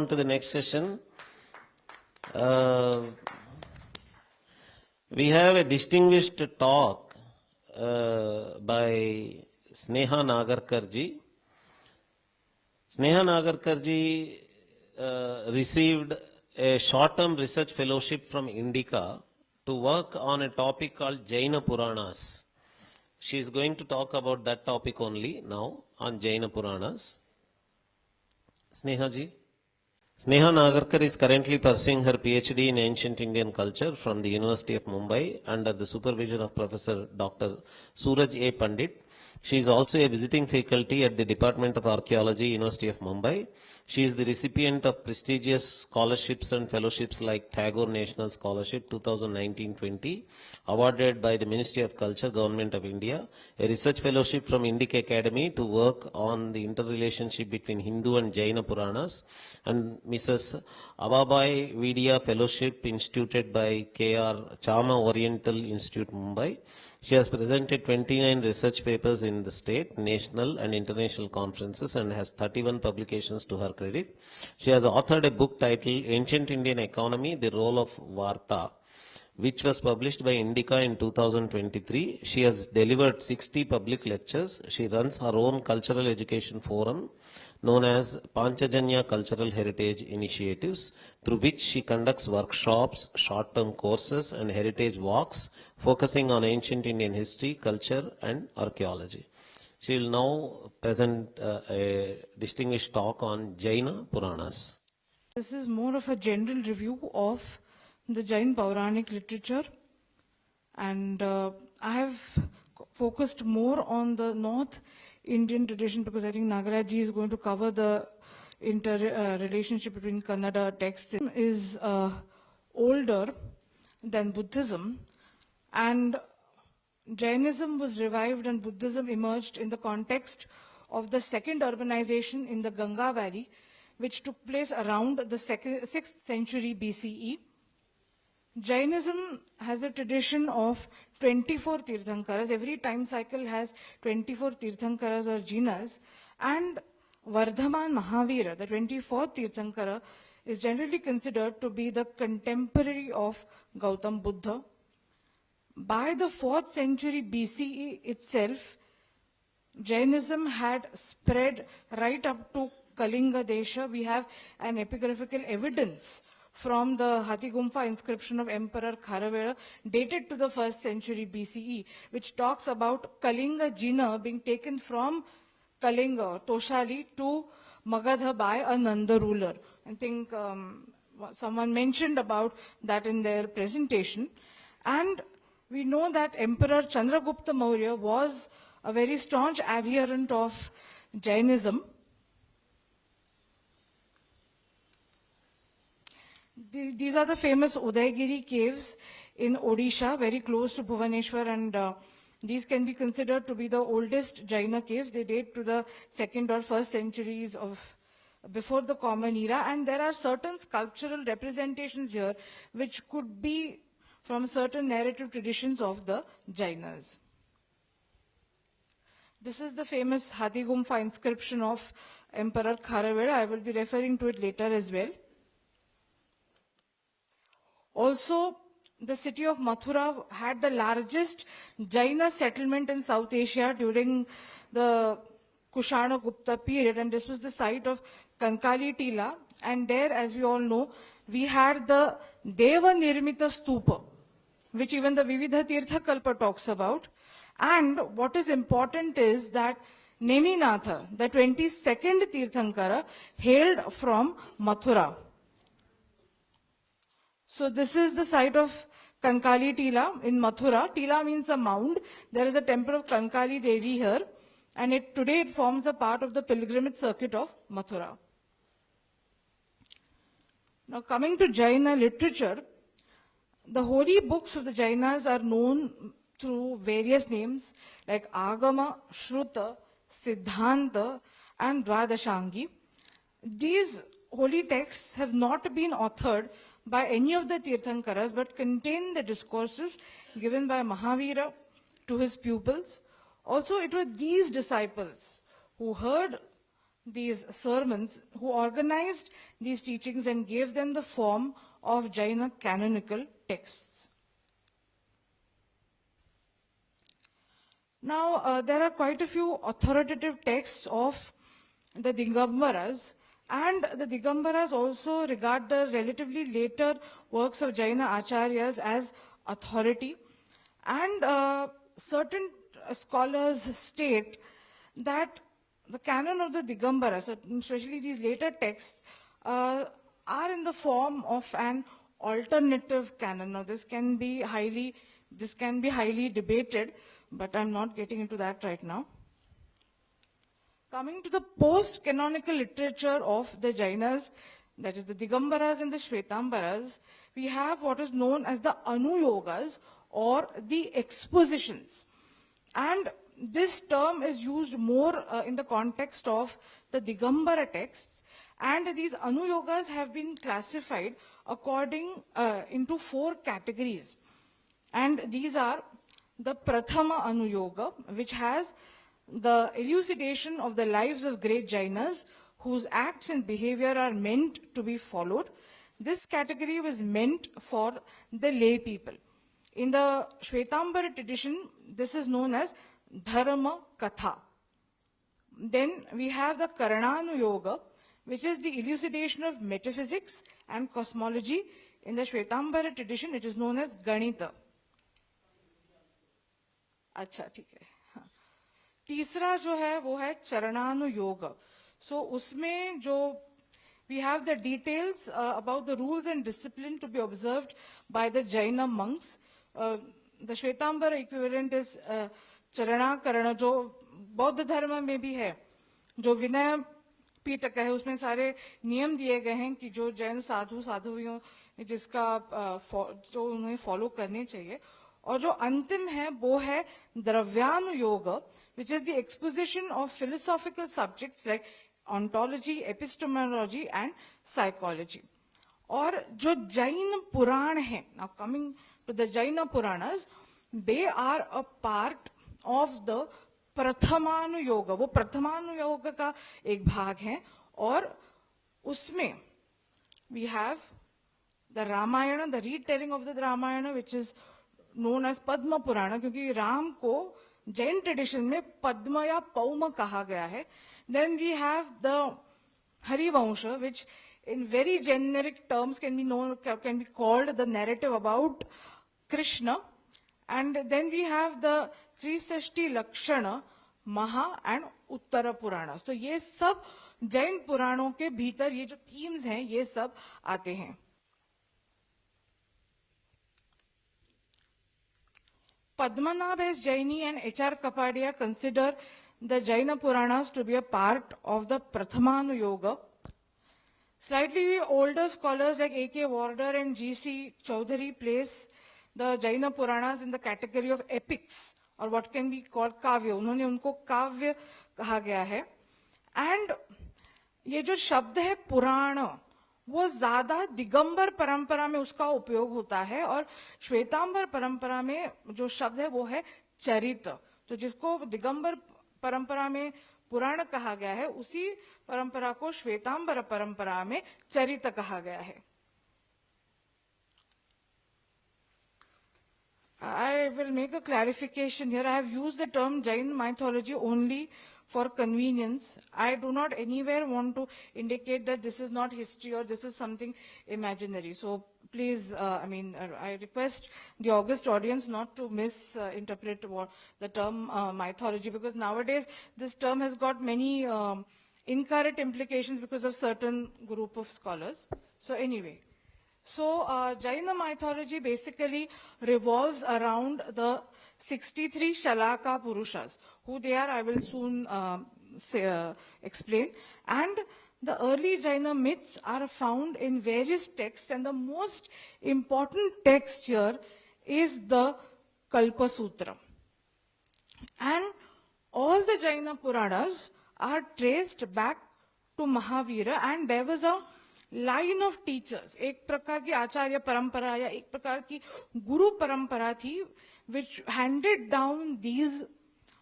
on to the next session. We have a distinguished talk by Sneha Nagarkar ji. Sneha Nagarkar ji received a short-term research fellowship from INDICA to work on a topic called Jaina Puranas. She is going to talk about that topic only now on Jaina Puranas. Sneha ji. Sneha Nagarkar is currently pursuing her PhD in Ancient Indian Culture from the University of Mumbai under the supervision of Professor Dr. Suraj A. Pandit. She is also a visiting faculty at the Department of Archaeology, University of Mumbai. She is the recipient of prestigious scholarships and fellowships like Tagore National Scholarship 2019-20, awarded by the Ministry of Culture, Government of India, a research fellowship from INDICA Academy to work on the interrelationship between Hindu and Jaina Puranas, and Mrs. Ababai Vidya Fellowship instituted by K.R. Chama Oriental Institute, Mumbai. She has presented 29 research papers in the state, national and international conferences and has 31 publications to her credit. She has authored a book titled Ancient Indian Economy, The Role of Varta, which was published by INDICA in 2023. She has delivered 60 public lectures. She runs her own cultural education forum known as Panchajanya Cultural Heritage Initiatives, through which she conducts workshops, short-term courses and heritage walks focusing on ancient Indian history, culture and archaeology. She will now present a distinguished talk on Jaina Puranas. This is more of a general review of the Jain Pauranic literature, and I have focused more on the North Indian tradition because I think Nagaraj ji is going to cover the relationship between Kannada texts. Is older than Buddhism, and Jainism was revived and Buddhism emerged in the context of the second urbanization in the Ganga Valley, which took place around the 6th century BCE. Jainism has a tradition of 24 Tirthankaras. Every time cycle has 24 Tirthankaras or Jinas. And Vardhaman Mahavira, the 24th Tirthankara, is generally considered to be the contemporary of Gautam Buddha. By the 4th century BCE itself, Jainism had spread right up to Kalinga Desha. We have an epigraphical evidence from the Hathigumpha inscription of Emperor Kharavela dated to the 1st century BCE, which talks about Kalinga Jina being taken from Kalinga, Toshali, to Magadha by a Nanda ruler. I think someone mentioned about that in their presentation. And we know that Emperor Chandragupta Maurya was a very staunch adherent of Jainism. These are the famous Udaygiri caves in Odisha, very close to Bhubaneswar, and these can be considered to be the oldest Jaina caves. They date to the 2nd or 1st centuries of before the Common Era, and there are certain sculptural representations here which could be from certain narrative traditions of the Jainas. This is the famous Hathigumpha inscription of Emperor Kharavela. I will be referring to it later as well. Also, the city of Mathura had the largest Jaina settlement in South Asia during the Kushana Gupta period, and this was the site of Kankali Tila. And there, as we all know, we had the Deva Nirmita Stupa, which even the Vividha Tirtha Kalpa talks about. And what is important is that Neminatha, the 22nd Tirthankara, hailed from Mathura. So this is the site of Kankali Tila in Mathura. Tila means a mound. There is a temple of Kankali Devi here, and today it forms a part of the pilgrimage circuit of Mathura. Now coming to Jaina literature, the holy books of the Jainas are known through various names like Agama, Shruta, Siddhanta and Dwadashangi. These holy texts have not been authored by any of the Tirthankaras but contain the discourses given by Mahavira to his pupils. Also, it was these disciples who heard these sermons, who organized these teachings and gave them the form of Jaina canonical texts. Now, there are quite a few authoritative texts of the Digambaras, and the Digambaras also regard the relatively later works of Jaina acharyas as authority. And certain scholars state that the canon of the Digambaras, especially these later texts, are in the form of an alternative canon. Now, this can be highly debated, but I'm not getting into that right now. Coming to the post-canonical literature of the Jainas, that is the Digambaras and the Shvetambaras, we have what is known as the Anuyogas or the expositions. And this term is used more in the context of the Digambara texts, and these Anuyogas have been classified according into 4 categories. And these are the Prathama Anuyoga, which has the elucidation of the lives of great Jainas whose acts and behavior are meant to be followed. This category was meant for the lay people. In the Shvetambara tradition, this is known as Dharma Katha. Then we have the Karananuyoga, which is the elucidation of metaphysics and cosmology. In the Shvetambara tradition, it is known as Ganita. अच्छा ठीक है. तीसरा जो है वो है चरणानुयोग. So उसमें जो we have the details about the rules and discipline to be observed by the Jaina monks. The Shvetambara equivalent is चरणाकरण, जो बौद्ध धर्म में भी है, जो विनय पीटक है, उसमें सारे नियम दिए गए हैं कि जो जैन साधुओं जिसका जो उन्हें फॉलो करने चाहिए. और जो अंतिम है वो है द्रव्यानुयोग, which is the exposition of philosophical subjects like ontology, epistemology and psychology. और जो जैन पुराण है, now coming to the Jaina Puranas, they are a part of the प्रथमानुयोग. वो प्रथमानुयोग का एक भाग है. और उसमें we have the Ramayana, the retelling of the Ramayana, which is known as Padma Purana, क्योंकि राम को Jain tradition में पद्म या पौम कहा गया है. Then we have the Harivansha, which in very generic terms can be called the narrative about Krishna. And then we have the Trisashti Lakshana, Maha and Uttara Puranas. तो ये सब जैन पुराणों के भीतर ये जो themes हैं ये सब आते हैं. Padmanabh S. Jaini and H.R. Kapadia consider the Jaina Puranas to be a part of the Prathamanyoga. Slightly older scholars like A.K. Warder and G.C. Chaudhary place the Jaina Puranas in the category of epics, or what can be called kavya. उन्होंने उनको काव्य कहा गया है. And ये जो शब्द है पुराण, वो ज्यादा दिगंबर परंपरा में उसका उपयोग होता है, और श्वेतांबर परंपरा में जो शब्द है वो है चरित. तो जिसको दिगंबर परंपरा में पुराण कहा गया है, उसी परंपरा को श्वेतांबर परंपरा में चरित कहा गया है. I will make a clarification here. I have used the term Jain mythology only for convenience. I do not anywhere want to indicate that this is not history or this is something imaginary. So please, I request the august audience not to misinterpret the term mythology, because nowadays this term has got many incorrect implications because of certain group of scholars. So anyway. So, Jaina mythology basically revolves around the 63 Shalaka Purushas. Who they are, I will soon explain. And the early Jaina myths are found in various texts, and the most important text here is the Kalpa Sutra. And all the Jaina Puranas are traced back to Mahavira, and there was a line of teachers, एक प्रकार की आचार्य परंपरा या एक प्रकार की गुरु परंपरा थी, which handed down these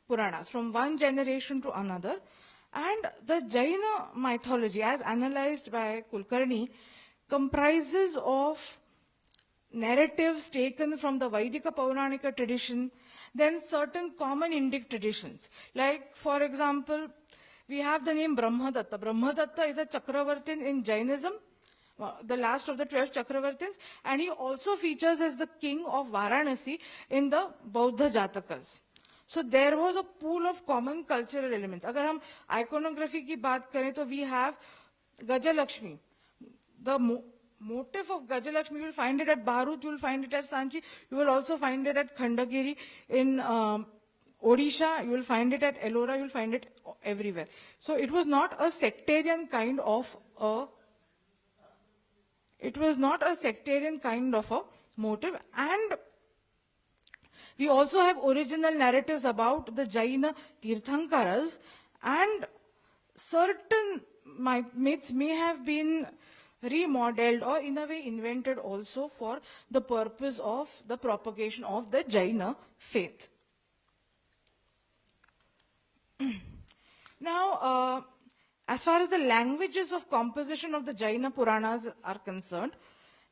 Puranas from one generation to another. And the Jaina mythology, as analyzed by Kulkarni, comprises of narratives taken from the Vedic Pauranika tradition, then certain common Indic traditions. Like, for example, we have the name Brahmadatta. Brahmadatta is a Chakravartin in Jainism, the last of the 12 Chakravartins, and he also features as the king of Varanasi in the Bauddha Jatakas. So there was a pool of common cultural elements. Agar hum iconography ki baat kare, to we have Gajalakshmi. The motif of Gajalakshmi, you will find it at Bharat, you will find it at Sanchi, you will also find it at Khandagiri in Odisha, you will find it at Ellora, you will find it everywhere. So it was not a sectarian kind of a motive. And we also have original narratives about the Jaina Tirthankaras, and certain myths may have been remodeled or in a way invented also for the purpose of the propagation of the Jaina faith. Now, as far as the languages of composition of the Jaina Puranas are concerned,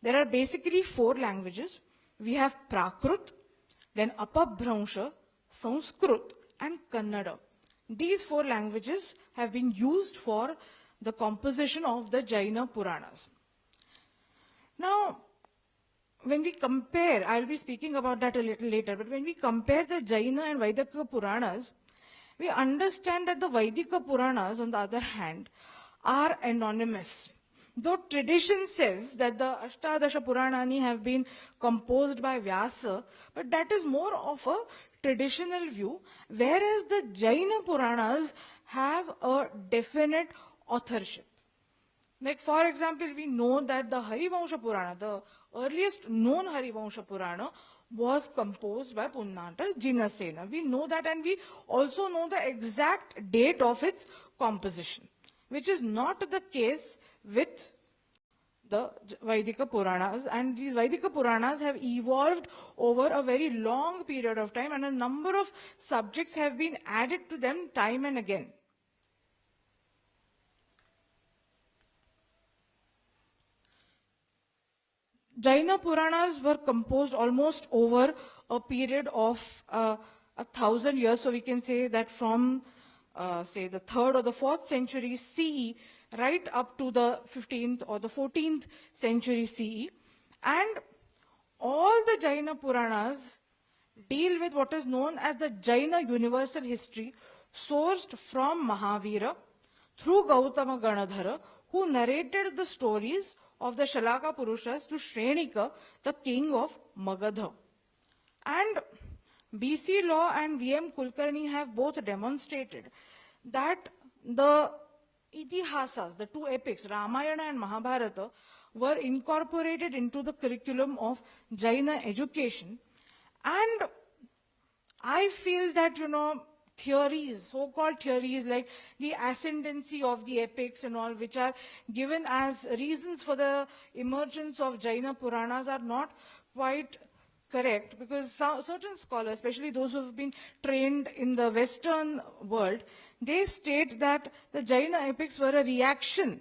there are basically 4 languages. We have Prakrut, then Apabhransha, Sanskrit, and Kannada. These 4 languages have been used for the composition of the Jaina Puranas. Now, when we compare, I'll be speaking about that a little later, but when we compare the Jaina and Vedika Puranas, we understand that the Vedika Puranas, on the other hand, are anonymous. Though tradition says that the Ashtadasha Puranani have been composed by Vyasa, but that is more of a traditional view, whereas the Jaina Puranas have a definite authorship. Like, for example, we know that the Harivansha Purana, the earliest known Harivansha Purana, was composed by Punnata Jinasena. We know that, and we also know the exact date of its composition, which is not the case with the Vedika Puranas. And these Vedika Puranas have evolved over a very long period of time, and a number of subjects have been added to them time and again. Jaina Puranas were composed almost over a period of 1,000 years. So we can say that from, say, the 3rd or the 4th century CE, right up to the 15th or the 14th century CE. And all the Jaina Puranas deal with what is known as the Jaina universal history, sourced from Mahavira through Gautama Ganadhara, who narrated the stories of the Shalaka Purushas to Shrenika, the king of Magadha. And BC Law and VM Kulkarni have both demonstrated that the Itihasas, the 2 epics, Ramayana and Mahabharata, were incorporated into the curriculum of Jaina education. And I feel that, theories, so-called theories like the ascendancy of the epics and all, which are given as reasons for the emergence of Jaina Puranas, are not quite correct, because certain scholars, especially those who have been trained in the Western world, they state that the Jaina epics were a reaction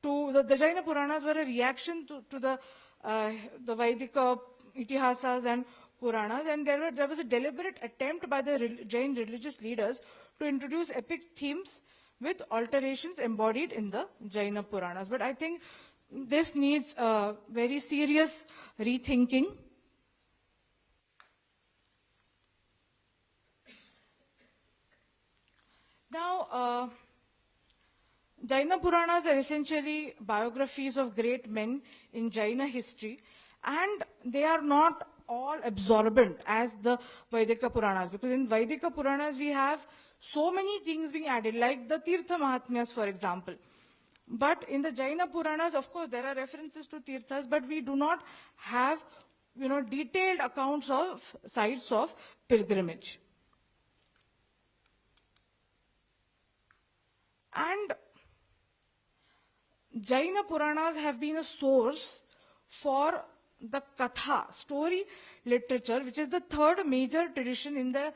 to, the Jaina Puranas were a reaction to the Vedika Itihasas and Puranas, and there was a deliberate attempt by the Jain religious leaders to introduce epic themes with alterations embodied in the Jaina Puranas. But I think this needs very serious rethinking. Now, Jaina Puranas are essentially biographies of great men in Jaina history, and they are not all absorbent as the Vedika Puranas, because in Vedika Puranas we have so many things being added, like the Tirtha Mahatmyas, for example. But in the Jaina Puranas, of course, there are references to Tirthas, but we do not have, detailed accounts of sites of pilgrimage. And Jaina Puranas have been a source for the Katha, story literature, which is the 3rd major tradition in the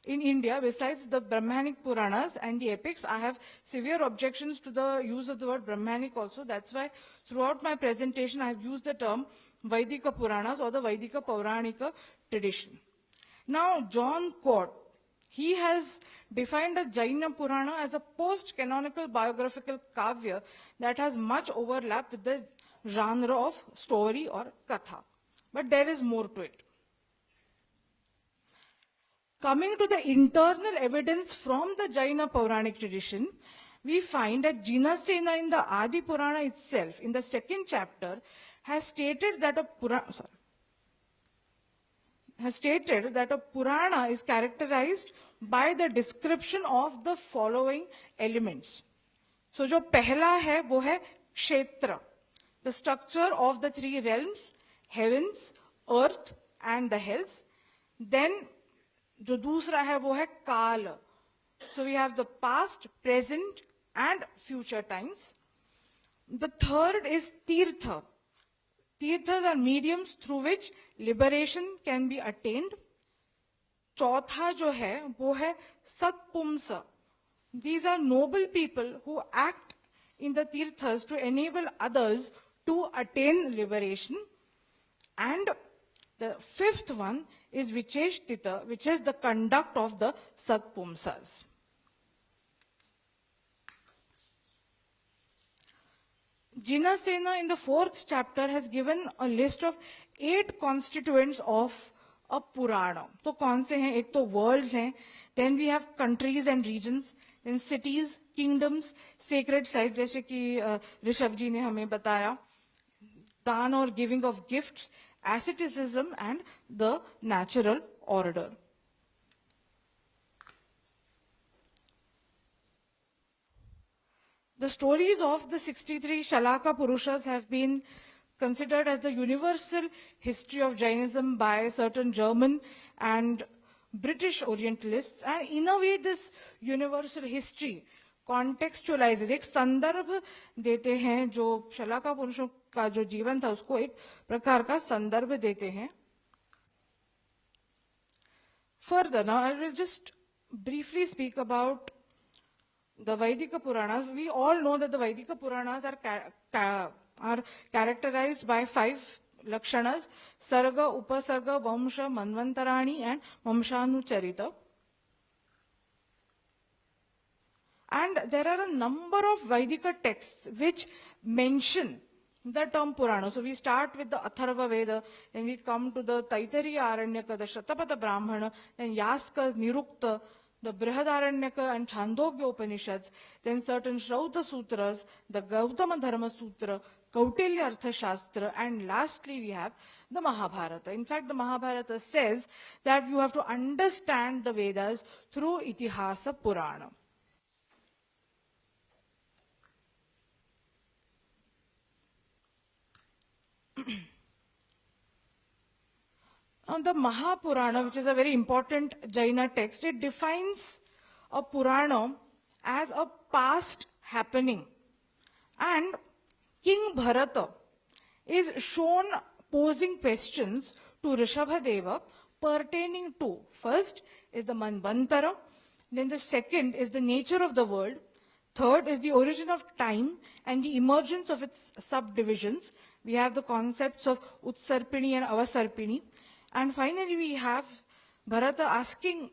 in India, besides the Brahmanic Puranas and the epics, I have severe objections to the use of the word Brahmanic also. That's why throughout my presentation I have used the term Vaidika Puranas or the Vaidika Pauranika tradition. Now, John Cott, he has defined a Jaina Purana as a post-canonical biographical kavya that has much overlap with the genre of story or katha. But there is more to it. Coming to the internal evidence from the Jaina Puranic tradition, we find that Jinasena in the Adi Purana itself, in the second chapter, has stated that a Purana is characterized by the description of the following elements. So, जो पहला है वो है क्षेत्र, the structure of the three realms, heavens, earth and the hells. Then जो दूसरा है वो है काल. So we have the past, present and future times. The third is Tirtha. Tirthas are mediums through which liberation can be attained. चौथा जो है वो है Satpumsa. These are noble people who act in the Tirthas to enable others to attain liberation. And the fifth one is Vicheshtita, which is the conduct of the Satpumsas. Jinasena in the fourth chapter has given a list of 8 constituents of a Purana. तो कौन से हैं? एक तो worlds हैं, then we have countries and regions, then cities, kingdoms, sacred sites जैसे कि ऋषभ जी ने हमें बताया, दान और giving of gifts, asceticism and the natural order. The stories of the 63 Shalaka Purushas have been considered as the universal history of Jainism by certain German and British Orientalists, and in a way this universal history contextualizes, एक संदर्भ देते हैं, जो शलाका पुरुषों का जो जीवन था उसको एक प्रकार का संदर्भ देते हैं. Further, now I will just briefly speak about the Vaidika Puranas. We all know that the Vaidika Puranas are characterized by 5 lakshanas: Sarga, Upasarga, Vamsha, Manvantarani and Vamshanucharita. And there are a number of Vaidika texts which mention the term Purana. So we start with the Atharva Veda, then we come to the Taittiriya Aranyaka, the Shatapatha Brahmana, then Yaska, Nirukta, the Brihadaranyaka and Chandogya Upanishads, then certain Shrauta Sutras, the Gautama Dharma Sutra, Kautilya Artha Shastra, and lastly we have the Mahabharata. In fact, the Mahabharata says that you have to understand the Vedas through Itihasa Purana. Now, the Mahapurana, which is a very important Jaina text, it defines a Purana as a past happening. And King Bharata is shown posing questions to Rishabhadeva pertaining to, first is the Manvantara, then the second is the nature of the world, third is the origin of time and the emergence of its subdivisions. We have the concepts of Utsarpini and Avasarpini. And finally, we have Bharata asking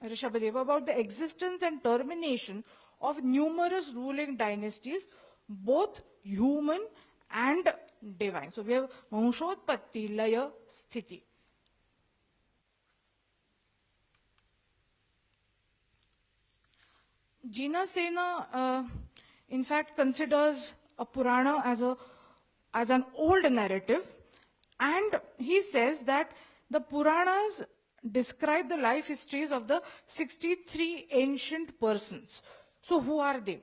Rishabhadeva about the existence and termination of numerous ruling dynasties, both human and divine. So we have Vanshotpatti, Laya, Sthiti. Jinasena, in fact, considers a Purana as an old narrative, and he says that the Puranas describe the life histories of the 63 ancient persons. So who are they?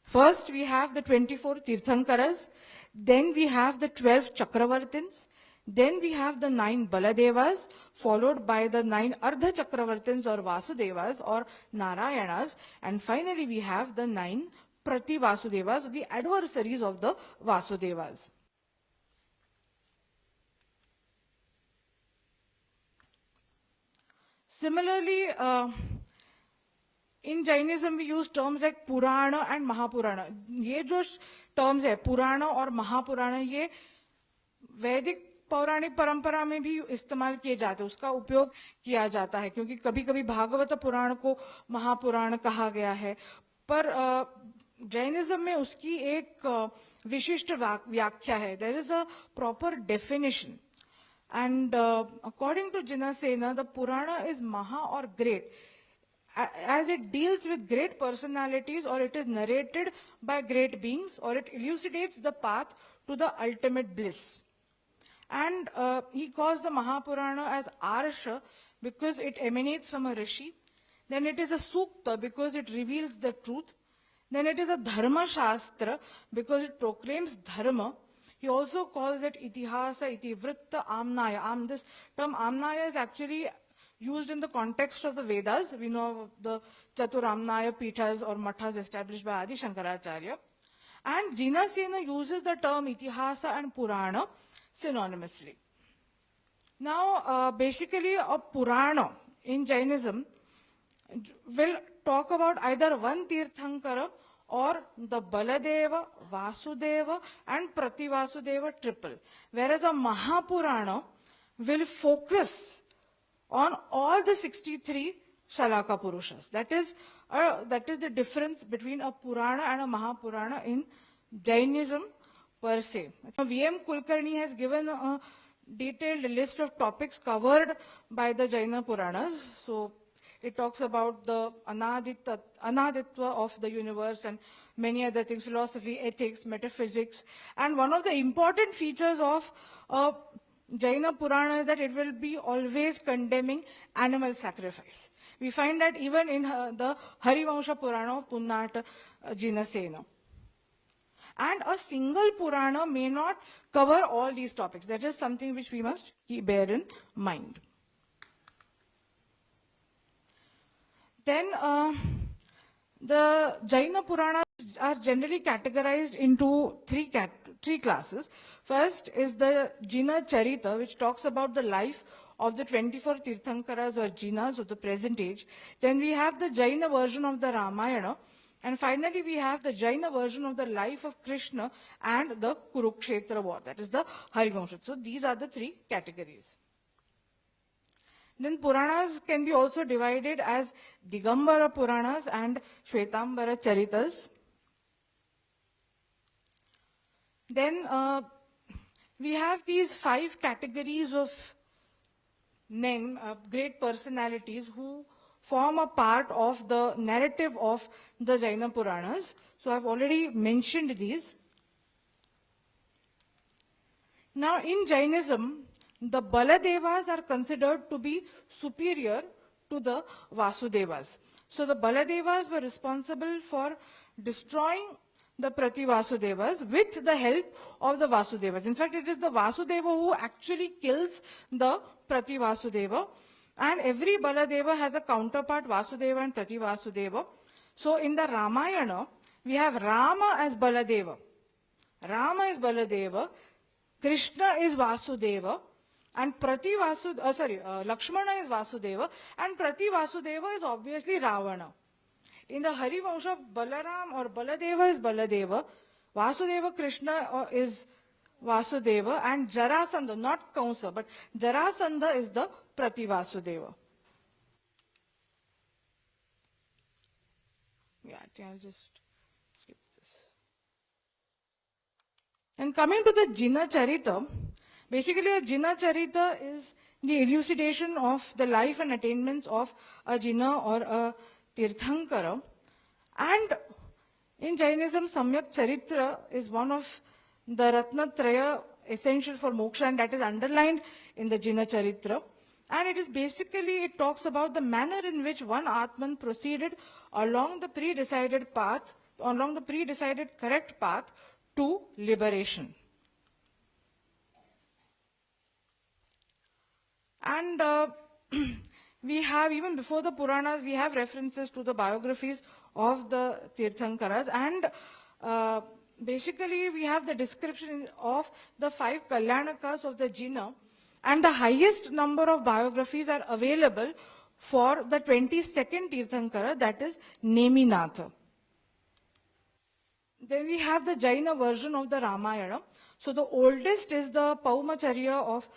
First, we have the 24 Tirthankaras, then we have the 12 Chakravartins, then we have the 9 Baladevas, followed by the 9 Ardha Chakravartins or Vasudevas or Narayanas, and finally we have the 9 Prati Vasudevas, the adversaries of the Vasudevas. Similarly, In Jainism, we use terms like Purana and Mahapurana. ये जो terms है, Purana और Mahapurana, ये वैदिक पौराणिक परंपरा में भी इस्तेमाल किए जाते हैं, उसका उपयोग किया जाता है, क्योंकि कभी कभी भागवत पुराण को महापुराण कहा गया है, पर जैनिज्म में उसकी एक विशिष्ट व्याख्या है. There is a proper definition. And according to Jinasena, the Purana is Maha or great, as it deals with great personalities, or it is narrated by great beings, or it elucidates the path to the ultimate bliss. And he calls the Mahapurana as Arsha because it emanates from a Rishi. Then it is a Sukta because it reveals the truth. Then it is a Dharma Shastra because it proclaims Dharma. He also calls it Itihasa, Itivritta, Amnaya. This term Amnaya is actually used in the context of the Vedas. We know the Chaturamnaya Pithas or Mathas established by Adi Shankaracharya. And Jinasena uses the term Itihasa and Purana synonymously. Now, basically, a Purana in Jainism will talk about either one Tirthankara or the Baladeva, Vasudeva and Prativasudeva triple. Whereas a Mahapurana will focus on all the 63 Shalaka Purushas. That is the difference between a Purana and a Mahapurana in Jainism per se. V.M. Kulkarni has given a detailed list of topics covered by the Jaina Puranas. So it talks about the anaditva of the universe and many other things, philosophy, ethics, metaphysics. And one of the important features of Jaina Purana is that it will be always condemning animal sacrifice. We find that even in the Harivansha Purana of Punnata Jinasena. And a single Purana may not cover all these topics. That is something which we must bear in mind. Then the Jaina Puranas are generally categorized into three classes. First is the Jina Charita, which talks about the life of the 24 Tirthankaras or Jinas of the present age. Then we have the Jaina version of the Ramayana. And finally, we have the Jaina version of the life of Krishna and the Kurukshetra war. That is the Harivansha. So these are the three categories. Then Puranas can be also divided as Digambara Puranas and Shvetambara Charitas. Then we have these 5 categories of men, great personalities who form a part of the narrative of the Jaina Puranas. So I've already mentioned these. Now in Jainism, the Baladevas are considered to be superior to the Vasudevas. So the Baladevas were responsible for destroying the Prativasudevas with the help of the Vasudevas. In fact, it is the Vasudeva who actually kills the Prativasudeva. And every Baladeva has a counterpart, Vasudeva and Prativasudeva. So in the Ramayana, we have Rama as Baladeva. Rama is Baladeva. Krishna is Vasudeva. And Lakshmana is Vasudeva. And Prativasudeva is obviously Ravana. In the Harivansha, Balaram or Baladeva is Baladeva. Vasudeva Krishna is Vasudeva. And Jarasandha, not Kamsa, but Jarasandha is the Prativasudeva. Yeah, I think I'll just skip this. And coming to the Jina Charita, basically a Jina Charita is the elucidation of the life and attainments of a Jina or a Tirthankara. And in Jainism, Samyak Charitra is one of the Ratnatraya essential for moksha, and that is underlined in the Jina Charitra. And it is basically, it talks about the manner in which one Atman proceeded along the pre-decided path, along the pre-decided correct path to liberation. And we have, even before the Puranas, we have references to the biographies of the Tirthankaras. And basically, we have the description of the 5 Kalyanakas of the Jina. And the highest number of biographies are available for the 22nd Tirthankara, that is Neminatha. Then we have the Jaina version of the Ramayana. So the oldest is the Paumacharya of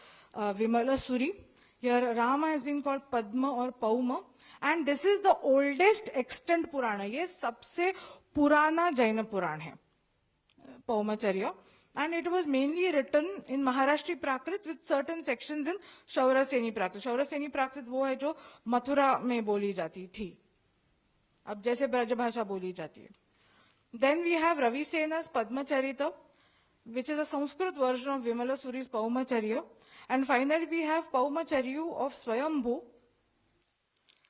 Vimala Suri. Here Rama has been called Padma or Pauma. And this is the oldest extant Purana. Ye sabse Purana Jaina Puran hai, Paumacharya. And it was mainly written in Maharashtri Prakrit with certain sections in Shauraseni Prakrit. Shauraseni Prakrit वो है जो मथुरा में बोली जाती थी. अब जैसे ब्रजभाषा बोली जाती है. Then we have Ravi Sena's Padmacharita, which is a Sanskrit version of Vimala Suri's Paumacharya. And finally we have Paumacharyu of Swayambhu,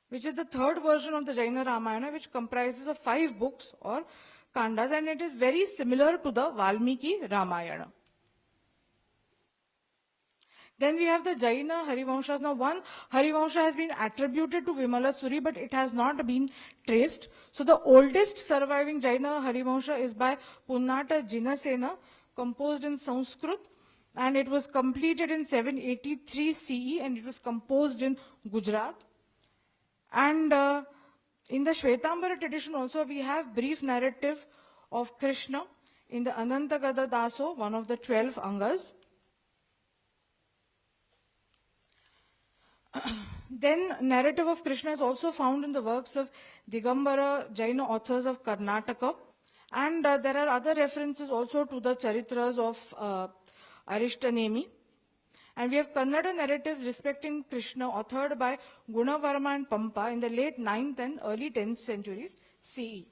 which is the third version of the Jaina Ramayana, which comprises of 5 books or kandas, and it is very similar to the Valmiki Ramayana. Then we have the Jaina Harivanshas. Now one Harivansha has been attributed to Vimala Suri, but it has not been traced. So the oldest surviving Jaina Harivansha is by Punnata Jinasena, composed in Sanskrit, and it was completed in 783 CE, and it was composed in Gujarat. And in the Shvetambara tradition also we have brief narrative of Krishna in the Anantagada Daso, one of the 12 Angas. Then narrative of Krishna is also found in the works of Digambara Jaina authors of Karnataka. And there are other references also to the Charitras of Arishtanemi. And we have Kannada narratives respecting Krishna authored by Gunavarma and Pampa in the late 9th and early 10th centuries CE.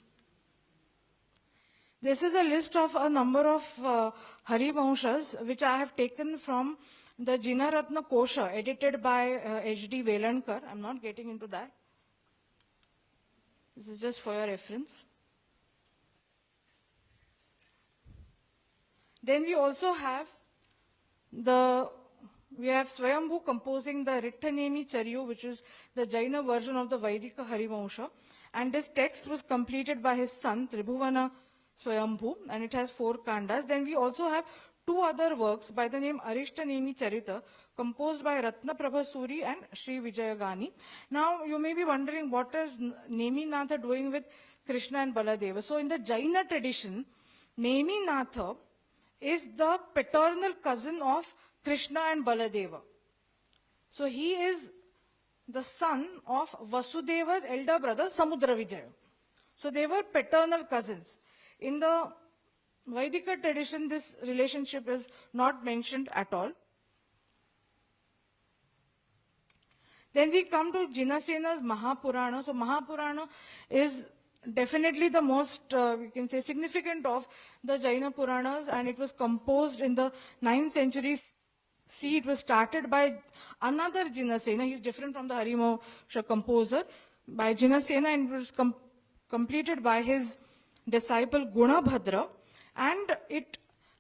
This is a list of a number of Harivanshas which I have taken from the Jinaratna Kosha, edited by H.D. Velankar. I'm not getting into that. This is just for your reference. Then we also have Swayambhu composing the Rittanemi Charyu, which is the Jaina version of the Vaidika Harivansha. And this text was completed by his son Tribhuvana Swayambhu, and it has 4 kandas. Then we also have 2 other works by the name Arishtanemi Charita, composed by Ratnaprabha Suri and Sri Vijayagani. Now you may be wondering, what is Neminatha doing with Krishna and Baladeva? So in the Jaina tradition, Neminatha is the paternal cousin of Krishna and Baladeva. So he is the son of Vasudeva's elder brother Samudra Vijaya. So they were paternal cousins. In the Vaidika tradition, this relationship is not mentioned at all. Then we come to Jinasena's Mahapurana. So Mahapurana is definitely the most, we can say, significant of the Jaina Puranas, and it was composed in the 9th century CE. It was started by another Jinasena. He is different from the Harivansha composer, by Jinasena, and it was completed by his disciple Gunabhadra, and it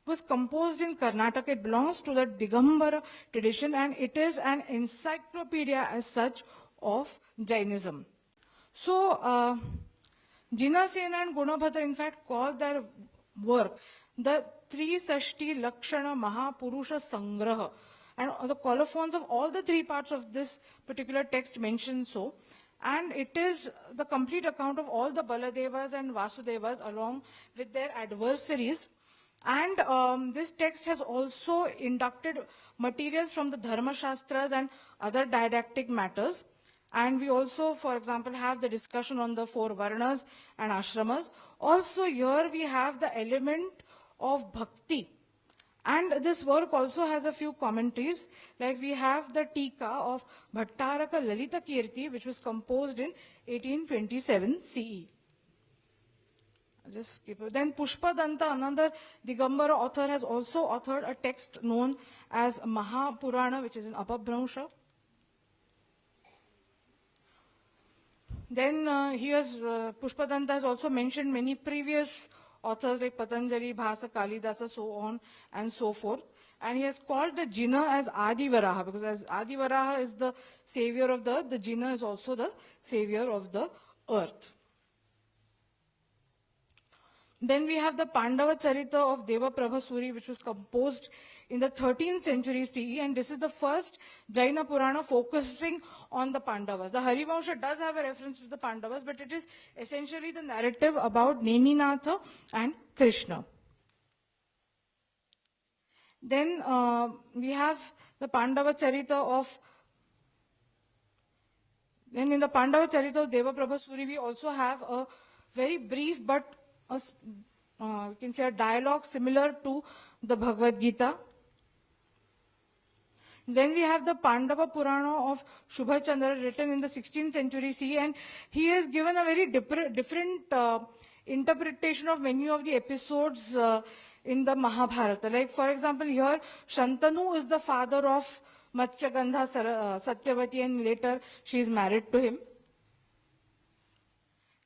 was composed in Karnataka. It belongs to the Digambara tradition, and it is an encyclopedia as such of Jainism. So Jinasena and Gunabhadra in fact call their work the Trisashti Lakshana Mahapurusha Sangraha, and the colophons of all the 3 parts of this particular text mention so. And it is the complete account of all the Baladevas and Vasudevas along with their adversaries. And this text has also inducted materials from the Dharma Shastras and other didactic matters. And we also, for example, have the discussion on the 4 Varnas and Ashramas. Also here we have the element of Bhakti. And this work also has a few commentaries, like we have the Tika of Bhattaraka Lalita Kirti, which was composed in 1827 CE. Just skip it. Then Pushpadanta, another Digambara author, has also authored a text known as Mahapurana, which is in Apabhramsha. Then Pushpadanta has also mentioned many previous authors like Patanjali, Bhasa, Kalidasa, so on and so forth. And he has called the Jina as Adi Varaha, because as Adi Varaha is the savior of the earth, the Jina is also the savior of the earth. Then we have the Pandava Charita of Deva Prabha Suri, which was composed in the 13th century CE, and this is the first Jaina Purana focusing on the Pandavas. The Harivansha does have a reference to the Pandavas, but it is essentially the narrative about Neminatha and Krishna. Then we have the Pandava Charita of, then in the Pandava Charita of Devaprabha Suri, we also have a very brief but you can say a dialogue similar to the Bhagavad Gita. Then we have the Pandava Purana of Shubha Chandra, written in the 16th century CE, and he has given a very different interpretation of many of the episodes in the Mahabharata. Like, for example, here Shantanu is the father of Matsyagandha Satyavati, and later she is married to him.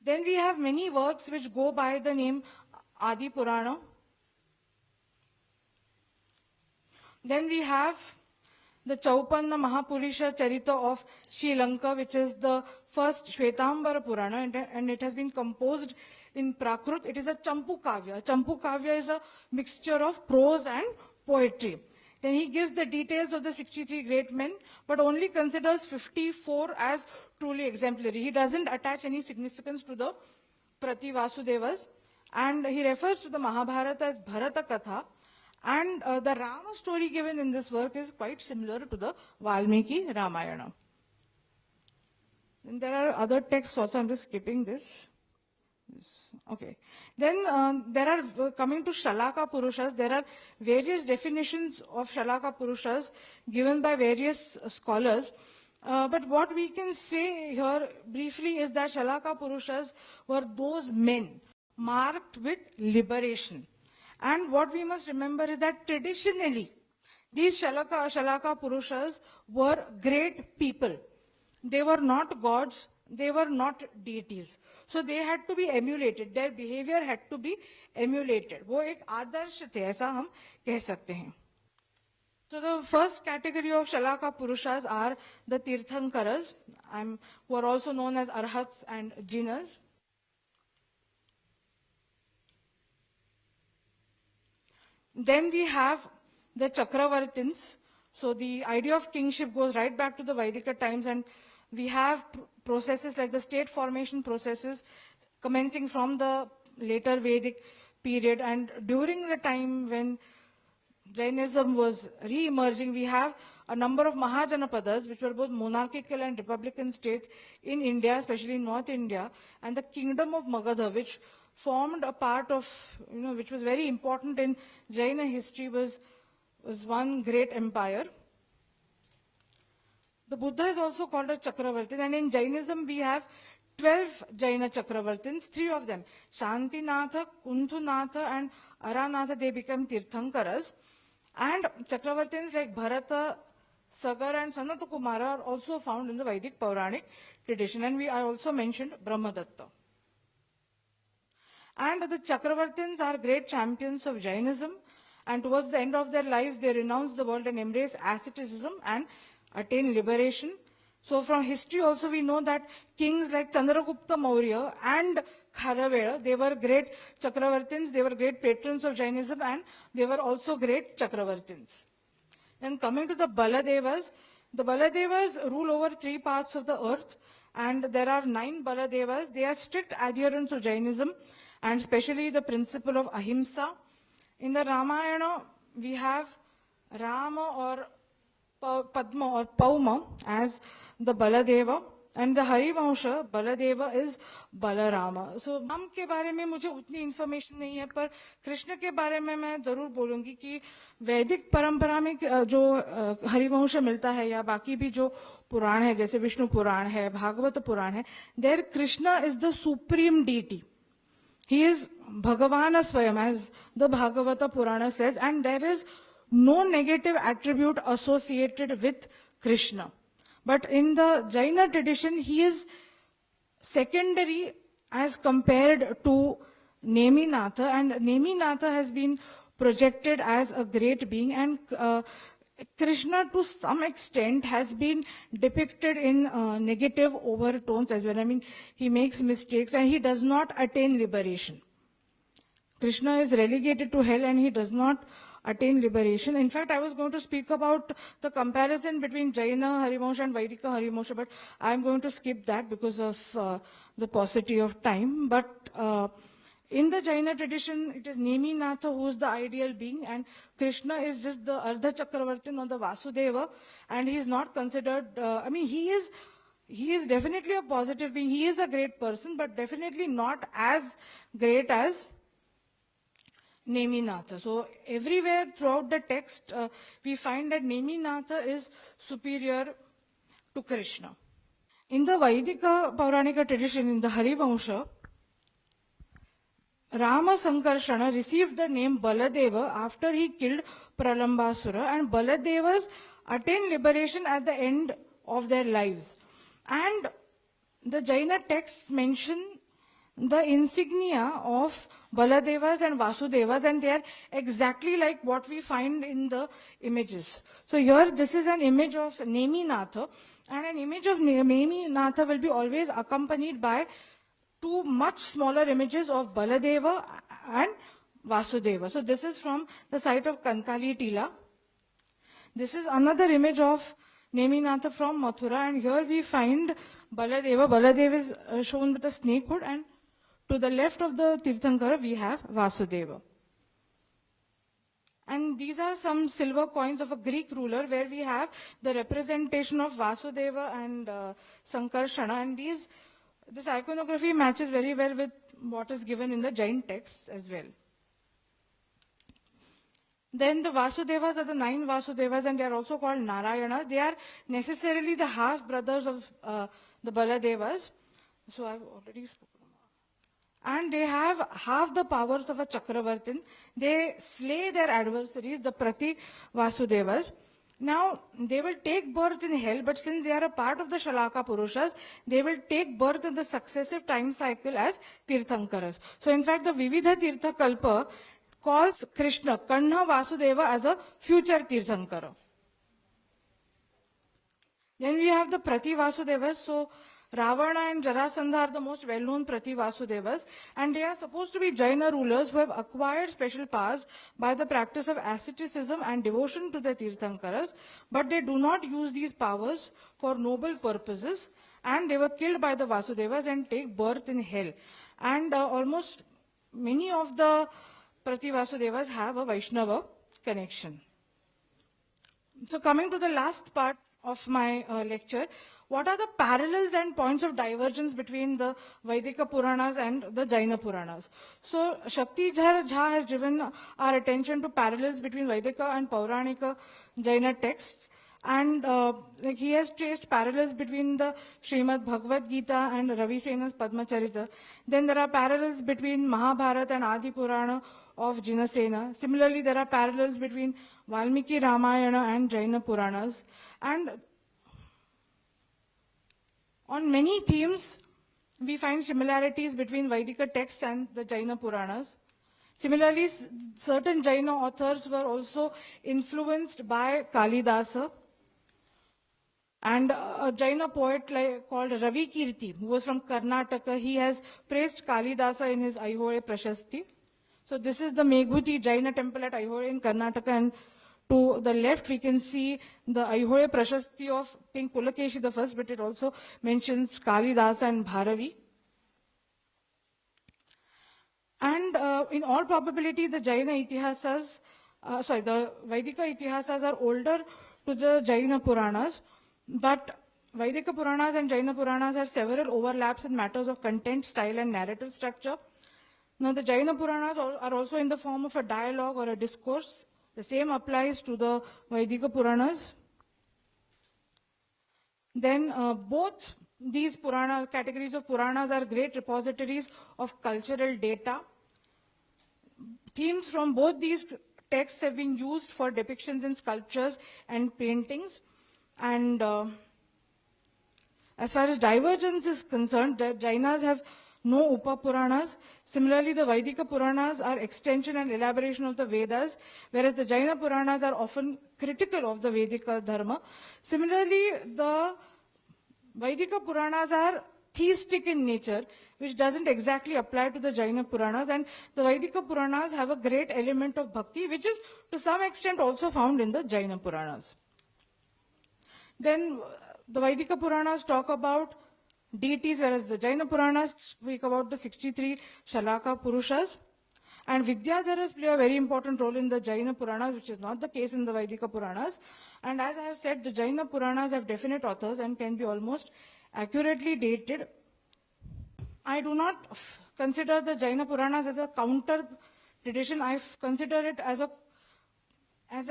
Then we have many works which go by the name Adi Purana. Then we have the Chaupanna Mahapurisha Charita of Sri Lanka, which is the first Shvetambara Purana, and it has been composed in Prakrit. It is a Champu Kavya. Champu Kavya is a mixture of prose and poetry. Then he gives the details of the 63 great men, but only considers 54 as truly exemplary. He doesn't attach any significance to the Prati Vasudevas, and he refers to the Mahabharata as Bharata Katha. And the Rama story given in this work is quite similar to the Valmiki Ramayana. And there are other texts also. I'm just skipping this. Okay. Then there are, coming to Shalaka Purushas, there are various definitions of Shalaka Purushas given by various scholars. But what we can say here briefly is that Shalaka Purushas were those men marked with liberation. And what we must remember is that traditionally, these Shalaka Purushas were great people. They were not gods, they were not deities. So they had to be emulated. Their behavior had to be emulated. वो एक आदर्श थे, ऐसा हम कह सकते हैं. So the first category of Shalaka Purushas are the Tirthankaras, who are also known as Arhats and Jinas. Then we have the Chakravartins. So the idea of kingship goes right back to the Vedic times, and we have processes like the state formation processes commencing from the later Vedic period. And during the time when Jainism was re-emerging, we have a number of Mahajanapadas, which were both monarchical and republican states in India, especially in North India, and the kingdom of Magadha, which formed a part of, which was very important in Jaina history, was one great empire. The Buddha is also called a Chakravartin, and in Jainism we have 12 Jaina Chakravartins, 3 of them, Shantinatha, Kunthunatha and Aranatha, they become Tirthankaras. And Chakravartins like Bharata, Sagar and Sanata Kumara are also found in the Vedic Puranic tradition, and I also mentioned Brahmadatta. And the Chakravartins are great champions of Jainism, and towards the end of their lives they renounce the world and embrace asceticism and attain liberation. So from history also we know that kings like Chandragupta Maurya and Kharavela, they were great Chakravartins, they were great patrons of Jainism, and they were also great Chakravartins. And coming to the Baladevas rule over 3 parts of the earth, and there are 9 Baladevas. They are strict adherents of Jainism, and especially the principle of ahimsa. In the Ramayana, we have Rama or Padma or Pauma as the Baladeva, and the Harivansha, Baladeva is Balarama. So Ram के बारे में मुझे उतनी information नहीं है, पर कृष्ण के बारे में मैं जरूर बोलूँगी कि वैदिक परंपरा में जो हरिवंश मिलता है या बाकी भी जो पुराण है, जैसे विष्णु पुराण है, भागवत पुराण है, there Krishna is the supreme deity. He is Bhagavana Swayam, as the Bhagavata Purana says, and there is no negative attribute associated with Krishna. But in the Jaina tradition, he is secondary as compared to Neminatha, and Neminatha has been projected as a great being, and Krishna to some extent has been depicted in negative overtones as well. I mean, he makes mistakes and he does not attain liberation. Krishna is relegated to hell and he does not attain liberation. In fact, I was going to speak about the comparison between Jaina Harivamsha and Vedika Harivamsha, but I'm going to skip that because of the paucity of time. But in the Jaina tradition, it is Neminatha who is the ideal being, and Krishna is just the Ardha Chakravartin or the Vasudeva, and he is not considered, he is definitely a positive being. He is a great person, but definitely not as great as Neminatha. So everywhere throughout the text, we find that Neminatha is superior to Krishna. In the Vaidika Pauranika tradition, in the Harivamsha, Rama Sankarshana received the name Baladeva after he killed Pralambasura, and Baladevas attained liberation at the end of their lives. And the Jaina texts mention the insignia of Baladevas and Vasudevas, and they are exactly like what we find in the images. So here this is an image of Neminatha, and an image of Neminatha will be always accompanied by two much smaller images of Baladeva and Vasudeva. So this is from the site of Kankali Tila. This is another image of Neminatha from Mathura, and here we find Baladeva. Baladeva is shown with a snake hood, and to the left of the Tirthankara we have Vasudeva. And these are some silver coins of a Greek ruler where we have the representation of Vasudeva and Sankarshana, and this iconography matches very well with what is given in the Jain texts as well. Then the Vasudevas are the 9 Vasudevas, and they are also called Narayanas. They are necessarily the half brothers of the Baladevas. So I've already spoken about. And they have half the powers of a Chakravartin. They slay their adversaries, the Prati Vasudevas. Now, they will take birth in hell, but since they are a part of the Shalaka Purushas, they will take birth in the successive time cycle as Tirthankaras. So, in fact, the Vividha Tirtha Kalpa calls Krishna, Kanha Vasudeva, as a future Tirthankara. Then we have the Prati Vasudevas. So, Ravana and Jarasandha are the most well-known Prati Vasudevas, and they are supposed to be Jaina rulers who have acquired special powers by the practice of asceticism and devotion to the Tirthankaras, but they do not use these powers for noble purposes, and they were killed by the Vasudevas and take birth in hell. And almost many of the Prati Vasudevas have a Vaishnava connection. So coming to the last part of my lecture, what are the parallels and points of divergence between the Vedika Puranas and the Jaina Puranas? So Shakti Jha has driven our attention to parallels between Vedika and Pauranika Jaina texts, and he has traced parallels between the Srimad Bhagavad Gita and Ravi Sena's Padma Charita. Then there are parallels between Mahabharata and Adi Purana of Jinasena. Similarly, there are parallels between Valmiki Ramayana and Jaina Puranas. And on many themes, we find similarities between Vedika texts and the Jaina Puranas. Similarly, certain Jaina authors were also influenced by Kalidasa. And a Jaina poet called Ravi Kirti, who was from Karnataka, he has praised Kalidasa in his Aihole Prashasti. So this is the Meghuti Jaina temple at Aihole in Karnataka, and to the left we can see the Aihole Prashasti of King Pulakeshi I, but it also mentions Kalidasa and Bharavi. And in all probability, the Jaina Itihasas, the Vedika Itihasas are older to the Jaina Puranas, but Vedika Puranas and Jaina Puranas have several overlaps in matters of content, style and narrative structure. Now the Jaina Puranas are also in the form of a dialogue or a discourse. The same applies to the Vedika Puranas. Then both these categories of Puranas are great repositories of cultural data. Themes from both these texts have been used for depictions in sculptures and paintings. And as far as divergence is concerned, the Jainas have no Upa Puranas. Similarly, the Vedika Puranas are extension and elaboration of the Vedas, whereas the Jaina Puranas are often critical of the Vedika Dharma. Similarly, the Vedika Puranas are theistic in nature, which doesn't exactly apply to the Jaina Puranas. And the Vedika Puranas have a great element of bhakti, which is to some extent also found in the Jaina Puranas. Then the Vedika Puranas talk about deities, whereas the Jaina Puranas speak about the 63 Shalaka Purushas. And Vidyadharas play a very important role in the Jaina Puranas, which is not the case in the Vedika Puranas. And as I have said, the Jaina Puranas have definite authors and can be almost accurately dated. I do not consider the Jaina Puranas as a counter tradition. I consider it as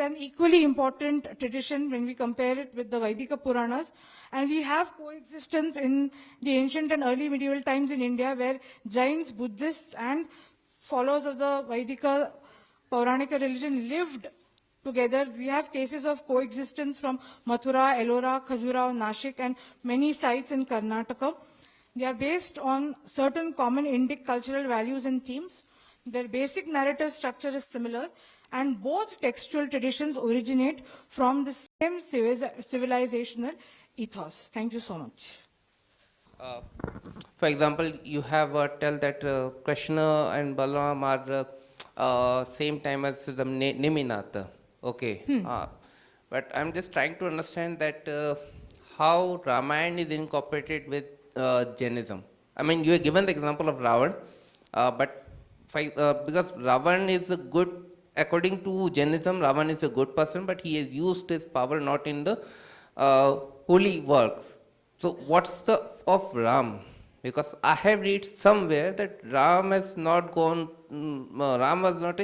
an equally important tradition when we compare it with the Vedika Puranas. And we have coexistence in the ancient and early medieval times in India, where Jains, Buddhists and followers of the Vedika Pauranika religion lived together. We have cases of coexistence from Mathura, Ellora, Khajuraho, Nashik and many sites in Karnataka. They are based on certain common Indic cultural values and themes. Their basic narrative structure is similar, and both textual traditions originate from the same civilizational ethos. Thank you so much. For example, you have tell that Krishna and Balaram are same time as the Niminath. Okay. But I'm just trying to understand that how Ramayana is incorporated with Jainism. I mean, you have given the example of Ravan, but because Ravan is a good, according to Jainism, Ravan is a good person, but he has used his power not in the holy works. So what's the of Ram? Because I have read somewhere that Ram has not gone, Ram was not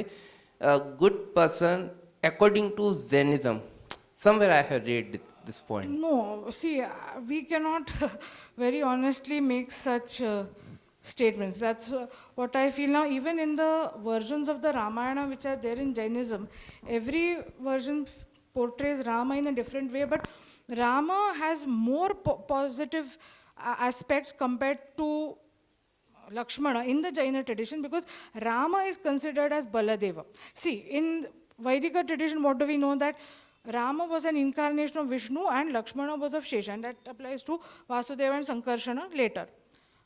a good person according to Jainism. Somewhere I have read this point. No, see, we cannot very honestly make such statements. That's what I feel now. Even in the versions of the Ramayana which are there in Jainism, every version portrays Rama in a different way, but Rama has more positive aspects compared to Lakshmana in the Jaina tradition, because Rama is considered as Baladeva. See, in Vedika tradition, what do we know? That Rama was an incarnation of Vishnu and Lakshmana was of Shesha, and that applies to Vasudeva and Sankarsana later.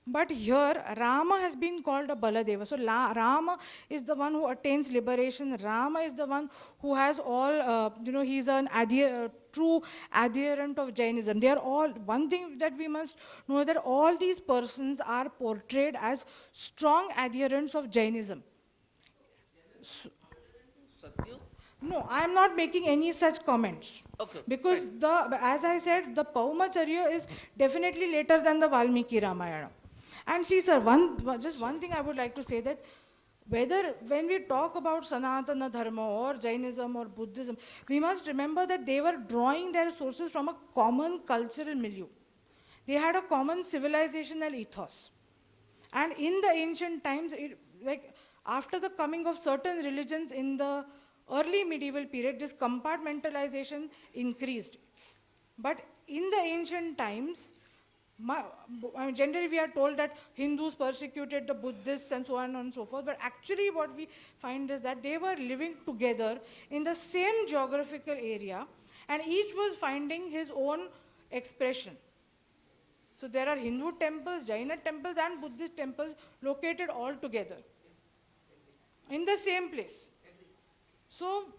But here, Rama has been called a Baladeva. So Rama is the one who attains liberation. Rama is the one who has all, he's an true adherent of Jainism. They are all, one thing that we must know is that all these persons are portrayed as strong adherents of Jainism. No, I am not making any such comments. Okay. Because as I said, the Paumacharya is definitely later than the Valmiki Ramayana. And see, sir, just one thing I would like to say, that when we talk about Sanatana Dharma or Jainism or Buddhism, we must remember that they were drawing their sources from a common cultural milieu. They had a common civilizational ethos. And in the ancient times, after the coming of certain religions in the early medieval period, this compartmentalization increased. But in the ancient times, generally we are told that Hindus persecuted the Buddhists and so on and so forth, but actually what we find is that they were living together in the same geographical area, and each was finding his own expression. So there are Hindu temples, Jaina temples and Buddhist temples located all together in the same place. So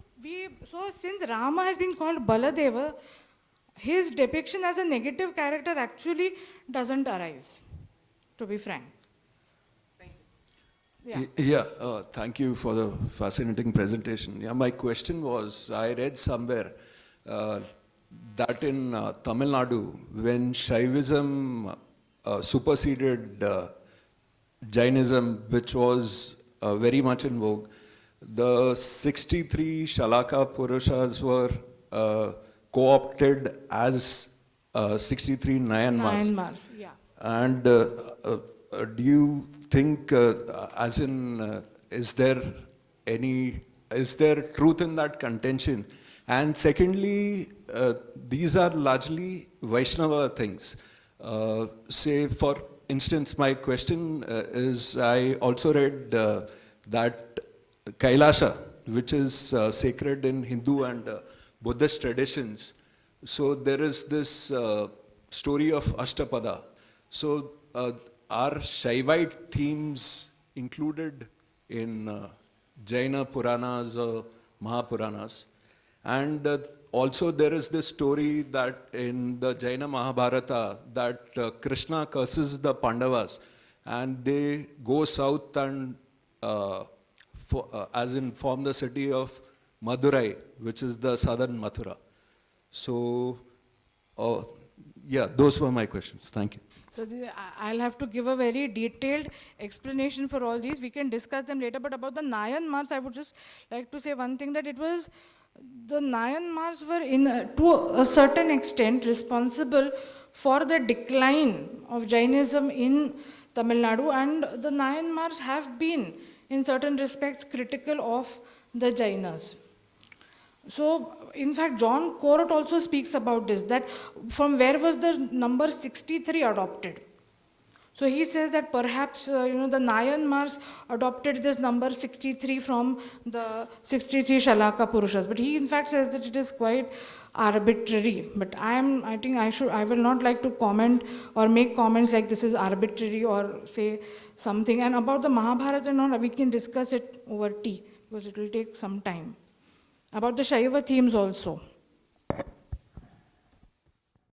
since Rama has been called Baladeva, his depiction as a negative character actually doesn't arise, to be frank. Thank you. Yeah. Thank you for the fascinating presentation. Yeah, my question was, I read somewhere that in Tamil Nadu, when Shaivism superseded Jainism, which was very much in vogue, the 63 Shalaka Purushas were co-opted as 63 Nayanmars. Nayanmars, yeah. And do you think, is there truth in that contention? And secondly, these are largely Vaishnava things. Say, for instance, my question is, I also read that Kailasha, which is sacred in Hindu and Buddhist traditions. So there is this story of Ashtapada. So are Shaivite themes included in Jaina Puranas or Mahapuranas? And also there is this story that in the Jaina Mahabharata that Krishna curses the Pandavas and they go south and as in form the city of Madurai, which is the southern Mathura. So, yeah, those were my questions. Thank you. So I'll have to give a very detailed explanation for all these. We can discuss them later. But about the Myanmars, I would just like to say one thing, that it was the Myanmars were to a certain extent responsible for the decline of Jainism in Tamil Nadu, and the Myanmars have been in certain respects critical of the Jainas. So, in fact, John Corot also speaks about this, that from where was the number 63 adopted? So he says that perhaps, the Myanmars adopted this number 63 from the 63 Shalaka Purushas. But he in fact says that it is quite arbitrary. But I think I will not like to comment or make comments like this is arbitrary or say something. And about the Mahabharata and all, we can discuss it over tea because it will take some time. About the Shaiva themes also.